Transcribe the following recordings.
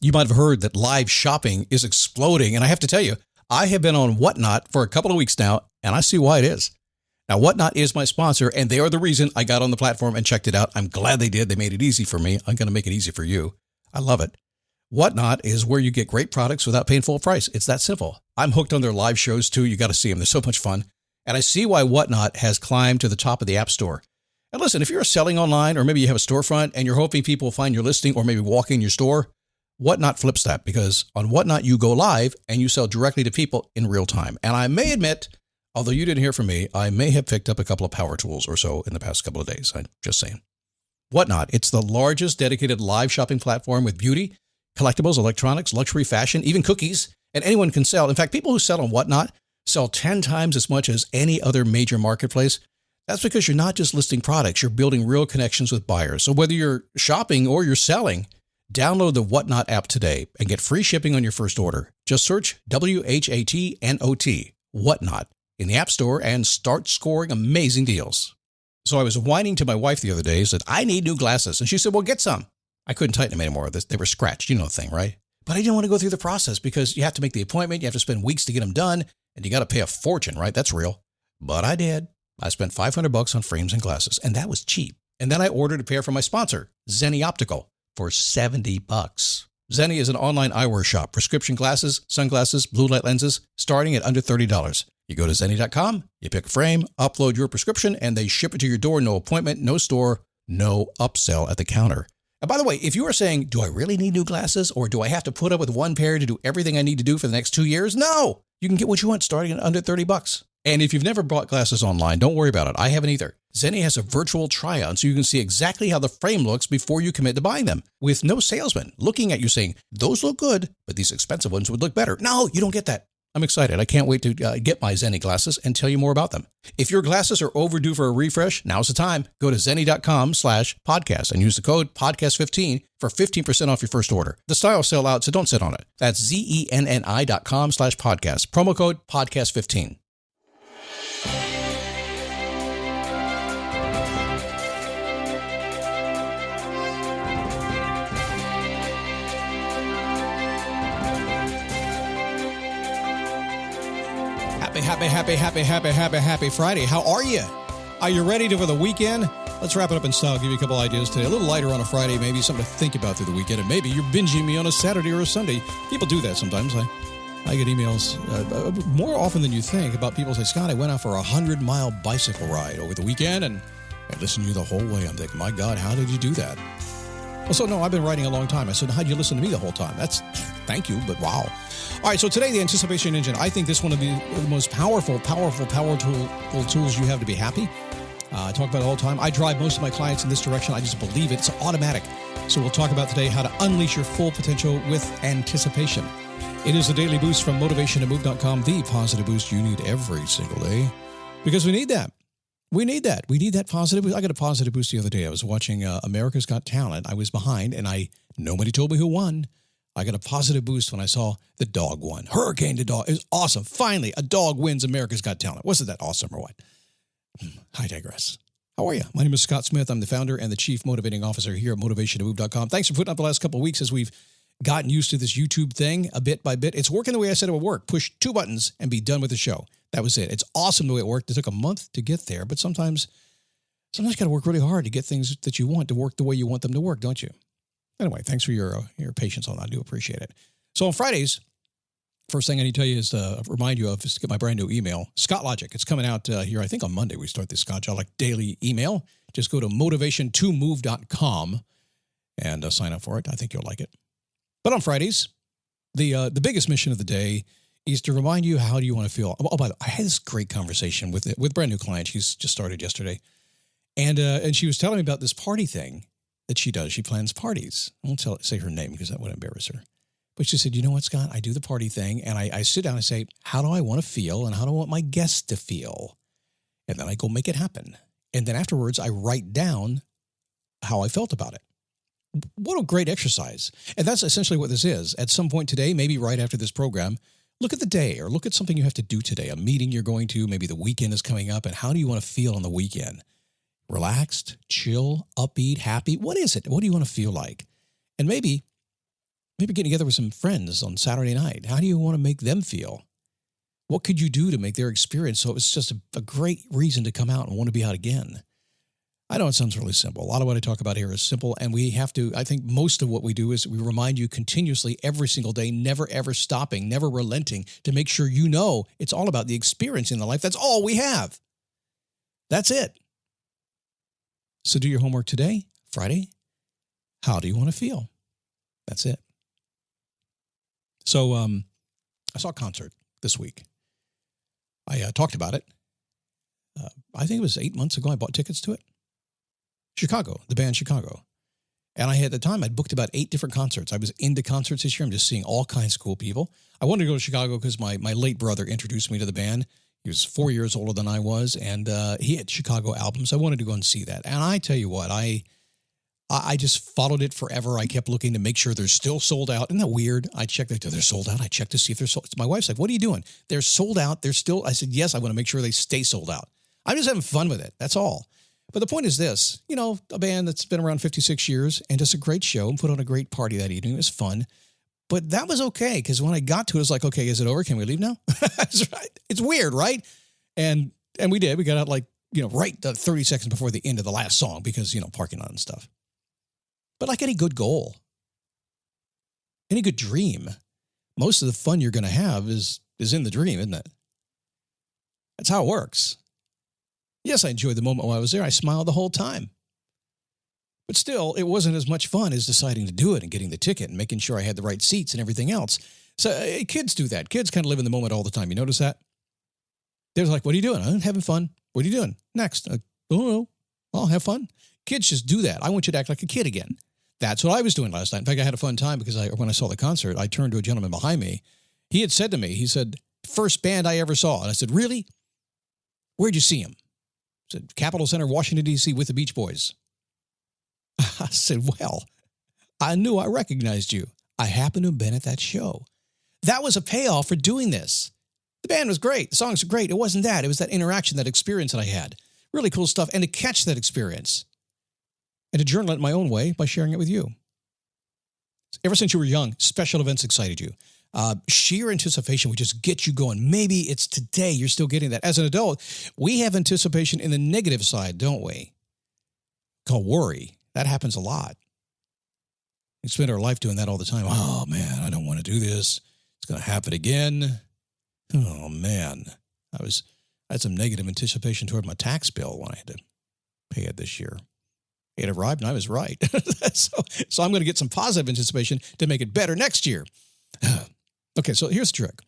You might have heard that live shopping is exploding. And I have to tell you, I have been on Whatnot for a couple of weeks now, and I see why it is. Now, Whatnot is my sponsor, and they are the reason I got on the platform and checked it out. I'm glad they did. They made it easy for me. I'm going to make it easy for you. I love it. Whatnot is where you get great products without paying full price. It's that simple. I'm hooked on their live shows, too. You got to see them. They're so much fun. And I see why Whatnot has climbed to the top of the App Store. And listen, if you're selling online, or maybe you have a storefront and you're hoping people will find your listing or maybe walk in your store, Whatnot flips that, because on Whatnot, you go live and you sell directly to people in real time. And I may admit, although you didn't hear from me, I may have picked up a couple of power tools or so in the past couple of days. I'm just saying. Whatnot, it's the largest dedicated live shopping platform with beauty, collectibles, electronics, luxury, fashion, even cookies, and anyone can sell. In fact, people who sell on Whatnot sell 10 times as much as any other major marketplace. That's because you're not just listing products, you're building real connections with buyers. So whether you're shopping or you're selling, download the Whatnot app today and get free shipping on your first order. Just search WHATNOT, Whatnot, in the App Store and start scoring amazing deals. So I was whining to my wife the other day, said, I need new glasses. And she said, well, get some. I couldn't tighten them anymore. They were scratched. You know the thing, right? But I didn't want to go through the process because you have to make the appointment. You have to spend weeks to get them done. And you got to pay a fortune, right? That's real. But I did. I spent $500 on frames and glasses, and that was cheap. And then I ordered a pair from my sponsor, Zenni Optical, for $70. Zenni is an online eyewear shop, prescription glasses, sunglasses, blue light lenses, starting at under $30. You go to Zenni.com, you pick a frame, upload your prescription, and they ship it to your door. No appointment, no store, no upsell at the counter. And by the way, if you are saying, do I really need new glasses, or do I have to put up with one pair to do everything I need to do for the next 2 years? No, you can get what you want starting at under $30. And if you've never bought glasses online, don't worry about it. I haven't either. Zenni has a virtual try-on so you can see exactly how the frame looks before you commit to buying them, with no salesman looking at you saying, those look good, but these expensive ones would look better. No, you don't get that. I'm excited. I can't wait to get my Zenni glasses and tell you more about them. If your glasses are overdue for a refresh, now's the time. Go to Zenni.com/podcast and use the code podcast15 for 15% off your first order. The styles sell out, so don't sit on it. That's Zenni.com/podcast. Promo code podcast15. Happy Friday. How are you? Are you ready for the weekend? Let's wrap it up in style. Give you a couple ideas today. A little lighter on a Friday, maybe something to think about through the weekend. And maybe you're binging me on a Saturday or a Sunday. People do that sometimes. I get emails more often than you think about people say, Scott, I went out for a 100-mile bicycle ride over the weekend and I listened to you the whole way. I'm thinking, my God, how did you do that? Well, so no, I've been writing a long time. I said, how'd you listen to me the whole time? That's thank you, but wow. All right, so today, the anticipation engine. I think this one of the most powerful power tools you have to be happy. I talk about it all the time. I drive most of my clients in this direction. I just believe it. It's automatic. So we'll talk about today how to unleash your full potential with anticipation. It is the daily boost from motivationtomove.com, the positive boost you need every single day, because we need that. We need that. We need that positive boost. I got a positive boost the other day. I was watching America's Got Talent. I was behind, and nobody told me who won. I got a positive boost when I saw the dog won. Hurricane the dog. It was awesome. Finally, a dog wins America's Got Talent. Wasn't that awesome or what? I digress. How are you? My name is Scott Smith. I'm the founder and the chief motivating officer here at motivationtomove.com. Thanks for putting up the last couple of weeks as we've gotten used to this YouTube thing a bit by bit. It's working the way I said it would work. Push 2 buttons and be done with the show. That was it. It's awesome the way it worked. It took a month to get there, but sometimes you got to work really hard to get things that you want to work the way you want them to work, don't you? Anyway, thanks for your patience on that. I do appreciate it. So on Fridays, first thing I need to tell you is to remind you of is to get my brand new email, Scott Logic. It's coming out here, I think on Monday we start this Scott Logic daily email. Just go to motivation2move.com and sign up for it. I think you'll like it. But on Fridays, the biggest mission of the day is to remind you how do you want to feel. Oh, by the way, I had this great conversation with a brand new client. She's just started yesterday. And she was telling me about this party thing that she does. She plans parties. I won't say her name because that would embarrass her. But she said, you know what, Scott? I do the party thing, and I sit down and say, how do I want to feel, and how do I want my guests to feel? And then I go make it happen. And then afterwards, I write down how I felt about it. What a great exercise. And that's essentially what this is. At some point today, maybe right after this program, look at the day or look at something you have to do today, a meeting you're going to, maybe the weekend is coming up, and how do you want to feel on the weekend? Relaxed, chill, upbeat, happy? What is it? What do you want to feel like? And maybe Maybe getting together with some friends on Saturday night. How do you want to make them feel? What could you do to make their experience so it was just a great reason to come out and want to be out again? I know it sounds really simple. A lot of what I talk about here is simple, and we have to, I think most of what we do is we remind you continuously every single day, never ever stopping, never relenting, to make sure you know it's all about the experience in the life. That's all we have. That's it. So do your homework today, Friday. How do you want to feel? That's it. So I saw a concert this week. I talked about it. I think it was 8 months ago. I bought tickets to it. Chicago, the band Chicago. And at the time, I'd booked about 8 different concerts. I was into concerts this year. I'm just seeing all kinds of cool people. I wanted to go to Chicago because my late brother introduced me to the band. He was 4 years older than I was, and he had Chicago albums. I wanted to go and see that. And I tell you what, I just followed it forever. I kept looking to make sure they're still sold out. Isn't that weird? I checked that they're sold out. I checked to see if they're sold. My wife's like, what are you doing? They're sold out. They're still, I said, yes, I want to make sure they stay sold out. I'm just having fun with it. That's all. But the point is this, a band that's been around 56 years and does a great show and put on a great party that evening. It was fun. But that was okay, because when I got to it, it was like, okay, is it over? Can we leave now? That's right. It's weird, right? And we did. We got out right 30 seconds before the end of the last song because, parking lot and stuff. But like any good goal, any good dream, most of the fun you're going to have is in the dream, isn't it? That's how it works. Yes, I enjoyed the moment while I was there. I smiled the whole time. But still, it wasn't as much fun as deciding to do it and getting the ticket and making sure I had the right seats and everything else. So kids do that. Kids kind of live in the moment all the time. You notice that? They're like, what are you doing? I'm having fun. What are you doing? Next. Oh, no. I'll have fun. Kids just do that. I want you to act like a kid again. That's what I was doing last night. In fact, I had a fun time because when I saw the concert, I turned to a gentleman behind me. He had said to me, he said, first band I ever saw. And I said, really? Where'd you see him? He said, Capitol Center, Washington, D.C. with the Beach Boys. I said, well, I knew I recognized you. I happened to have been at that show. That was a payoff for doing this. The band was great. The songs were great. It wasn't that. It was that interaction, that experience that I had. Really cool stuff. And to catch that experience and to journal it in my own way by sharing it with you. Ever since you were young, special events excited you. Sheer anticipation would just get you going. Maybe it's today you're still getting that. As an adult, we have anticipation in the negative side, don't we? Called worry. That happens a lot. We spend our life doing that all the time. Oh, man, I don't want to do this. It's going to happen again. Oh, man. I had some negative anticipation toward my tax bill when I had to pay it this year. It arrived and I was right. So I'm going to get some positive anticipation to make it better next year. Okay, so here's the trick.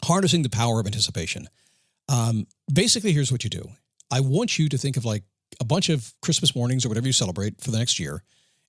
Harnessing the power of anticipation. Basically, here's what you do. I want you to think of like a bunch of Christmas mornings or whatever you celebrate for the next year.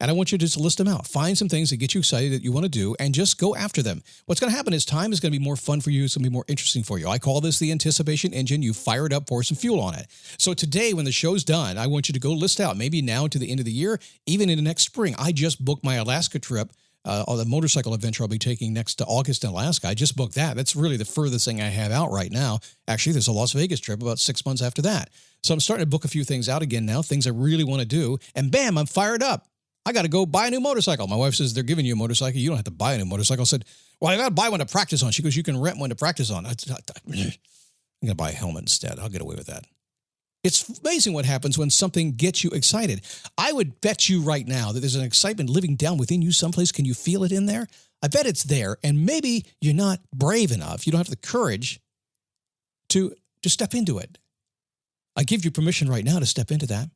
And I want you to just list them out. Find some things that get you excited that you want to do and just go after them. What's going to happen is time is going to be more fun for you. It's going to be more interesting for you. I call this the anticipation engine. You fire it up, pour some fuel on it. So today, when the show's done, I want you to go list out, maybe now to the end of the year, even in the next spring. I just booked my Alaska trip, on the motorcycle adventure I'll be taking next August in Alaska. I just booked that. That's really the furthest thing I have out right now. Actually, there's a Las Vegas trip about 6 months after that. So I'm starting to book a few things out again now, things I really want to do. And bam, I'm fired up. I got to go buy a new motorcycle. My wife says, they're giving you a motorcycle. You don't have to buy a new motorcycle. I said, well, I got to buy one to practice on. She goes, you can rent one to practice on. I'm going to buy a helmet instead. I'll get away with that. It's amazing what happens when something gets you excited. I would bet you right now that there's an excitement living down within you someplace. Can you feel it in there? I bet it's there. And maybe you're not brave enough. You don't have the courage to step into it. I give you permission right now to step into that.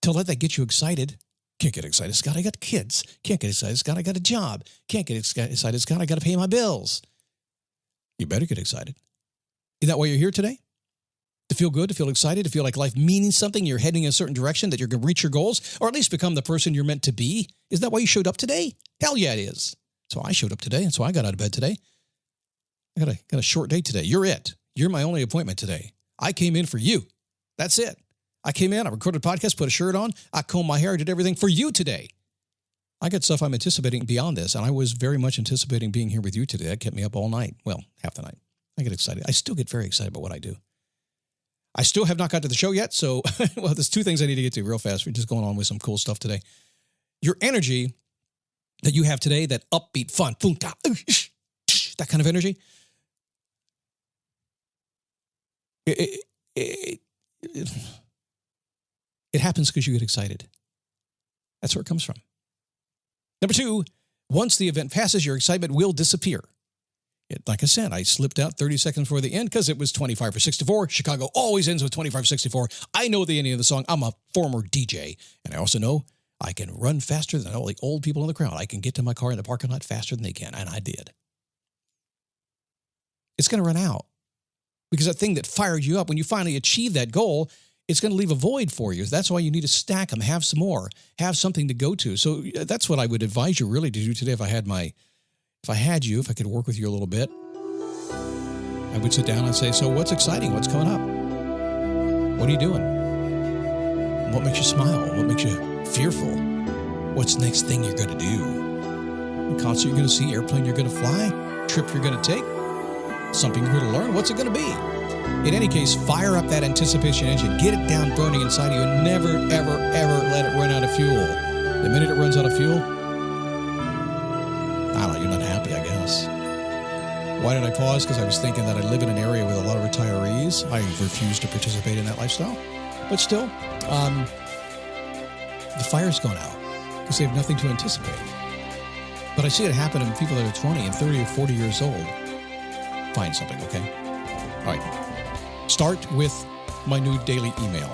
To let that get you excited. Can't get excited, Scott. I got kids. Can't get excited, Scott. I got a job. Can't get excited, Scott. I got to pay my bills. You better get excited. Is that why you're here today? To feel good, to feel excited, to feel like life means something, you're heading in a certain direction, that you're going to reach your goals, or at least become the person you're meant to be? Is that why you showed up today? Hell yeah, it is. So I showed up today. That's why I got out of bed today. I got a short day today. You're it. You're my only appointment today. I came in for you. That's it. I came in, I recorded a podcast, put a shirt on, I combed my hair, did everything for you today. I got stuff I'm anticipating beyond this, and I was very much anticipating being here with you today. That kept me up all night. Well, half the night. I get excited. I still get very excited about what I do. I still have not got to the show yet, so well, there's two things I need to get to real fast. We're just going on with some cool stuff today. Your energy that you have today, that upbeat, fun, that kind of energy, it happens because you get excited. That's where it comes from. Number 2, once the event passes, your excitement will disappear. Like I said, I slipped out 30 seconds before the end because it was 25 for 64. Chicago always ends with 25 for 64. I know the ending of the song. I'm a former DJ, and I also know I can run faster than all the old people in the crowd. I can get to my car in the parking lot faster than they can, and I did. It's going to run out because that thing that fired you up, when you finally achieve that goal, it's going to leave a void for you. That's why you need to stack them, have some more, have something to go to. So that's what I would advise you really to do today if I could work with you a little bit. I would sit down and say, so what's exciting? What's coming up? What are you doing? What makes you smile? What makes you fearful? What's the next thing you're going to do? A concert you're going to see, airplane you're going to fly, trip you're going to take, something you're going to learn. What's it going to be? In any case, fire up that anticipation engine. Get it down burning inside of you and never, ever, ever let it run out of fuel. The minute it runs out of fuel, I don't know, you're not happy, I guess. Why did I pause? Because I was thinking that I live in an area with a lot of retirees. I refuse to participate in that lifestyle. But still, the fire's gone out because they have nothing to anticipate. But I see it happen in people that are 20 and 30 or 40 years old. Find something, okay? All right. Start with my new daily email.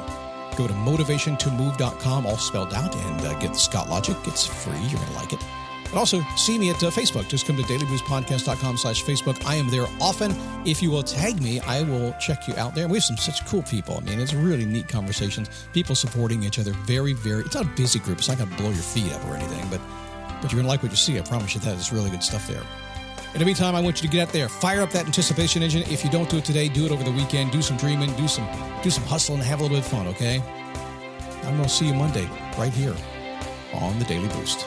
Go to motivationtomove.com, all spelled out, and get the Scott Logic. It's free. You're going to like it. But also, see me at Facebook. Just come to dailyboostpodcast.com/Facebook. I am there often. If you will tag me, I will check you out there. We have such cool people. I mean, it's really neat conversations. People supporting each other. Very, very... It's not a busy group. It's not going to blow your feet up or anything, but you're going to like what you see. I promise you that. It's really good stuff there. In the meantime, I want you to get out there. Fire up that anticipation engine. If you don't do it today, do it over the weekend. Do some dreaming. Do some hustling. Have a little bit of fun, okay? I'm going to see you Monday right here on the Daily Boost.